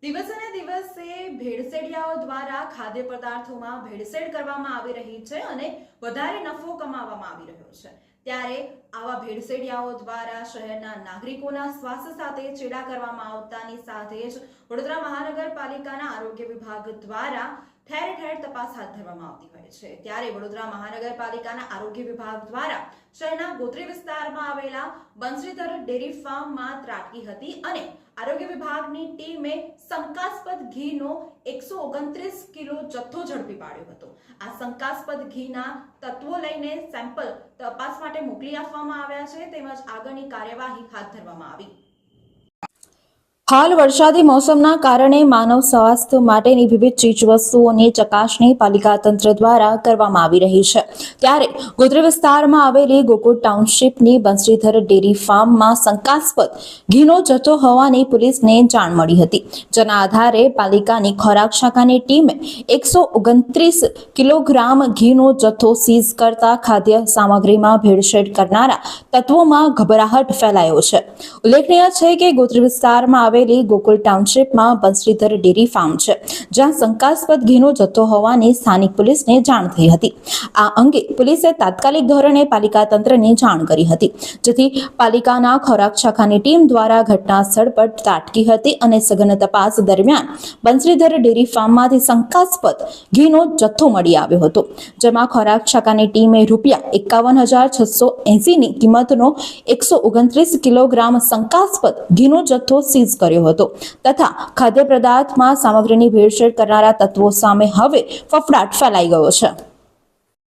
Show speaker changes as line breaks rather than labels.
દિવસે ને દિવસે ભેળસેડિયાઓ દ્વારા ખાદ્ય પદાર્થોમાં ભેળસેળ કરવામાં આવી રહી છે અને વધારે નફો કમાવામાં આવી રહ્યો છે। ત્યારે આવા ભેળસેડિયાઓ દ્વારા શહેરના નાગરિકોના સ્વાસ્થ્ય સાથે ચેડા કરવામાં આવતાની સાથે જ વડોદરા મહાનગરપાલિકાના આરોગ્ય વિભાગ દ્વારા ઠેર ઠેર તપાસ હાથ ધરવામાં આવતી હોય છે। ત્યારે વડોદરા મહાનગરપાલિકાના આરોગ્ય વિભાગ દ્વારા શહેરના ગોત્રી વિસ્તારમાં આવેલા બંસીધર ડેરી ફાર્મમાં ત્રાટકી હતી અને આરોગ્ય વિભાગની ટીમે શંકાસ્પદ ઘીનો 129 કિલો જથ્થો ઝડપી પાડ્યો હતો। આ શંકાસ્પદ ઘીના તત્વો લઈને સેમ્પલ તપાસ માટે મોકલી આપવામાં આવ્યા છે તેમજ આગળની કાર્યવાહી હાથ ધરવામાં આવી। હાલ વરસાદી મોસમના કારણે માનવ સ્વાસ્થ્ય માટેની વિવિધ ચીજવસ્તુઓની ચકાસણી પાલિકા તંત્ર દ્વારા કરવામાં આવી રહી છે। ત્યારે ગોત્રી વિસ્તારમાં આવેલી ગોકુળ ટાઉનશીપની બંસીધર ડેરી ફાર્મમાં શંકાસ્પદ ઘીનો જથ્થો હોવાની પોલીસને જાણ મળી હતી, જેના આધારે પાલિકાની ખોરાક શાખાની ટીમે 129 કિલોગ્રામ ઘીનો જથ્થો સીઝ કરતા ખાદ્ય સામગ્રીમાં ભેળસેળ કરનારા તત્વોમાં ગભરાહટ ફેલાયો છે। ઉલ્લેખનીય છે કે ગોત્રી વિસ્તારમાં ગોકુળ ટાઉનશીપમાં બંસીધર ડેરી ફાર્મ છે, જ્યાં શંકાસ્પદ ઘીનો જથ્થો હોવાની સ્થાનિક પોલીસને જાણ થઈ હતી। આ અંગે પોલીસે તાત્કાલિક ધોરણે પાલિકા તંત્રને જાણ કરી હતી, જેથી પાલિકાના ખોરાક શાખાની ટીમ દ્વારા ઘટના સ્થળ પર ત્રાટકી હતી અને સઘન તપાસ દરમિયાન બંસીધર ડેરી ફાર્મમાંથી શંકાસ્પદ ઘીનો જથ્થો મળી આવ્યો હતો, જેમાં ખોરાક શાખાની ટીમે ₹51,680 ની કિંમતનો 129 કિલોગ્રામ શંકાસ્પદ ઘીનો જથ્થો સીઝ કર્યો હતો તથા ખાદ્ય પદાર્થમાં સામગ્રીની ભેળસેળ કરનારા તત્વો સામે હવે ફફડાટ ફેલાઈ ગયો છે।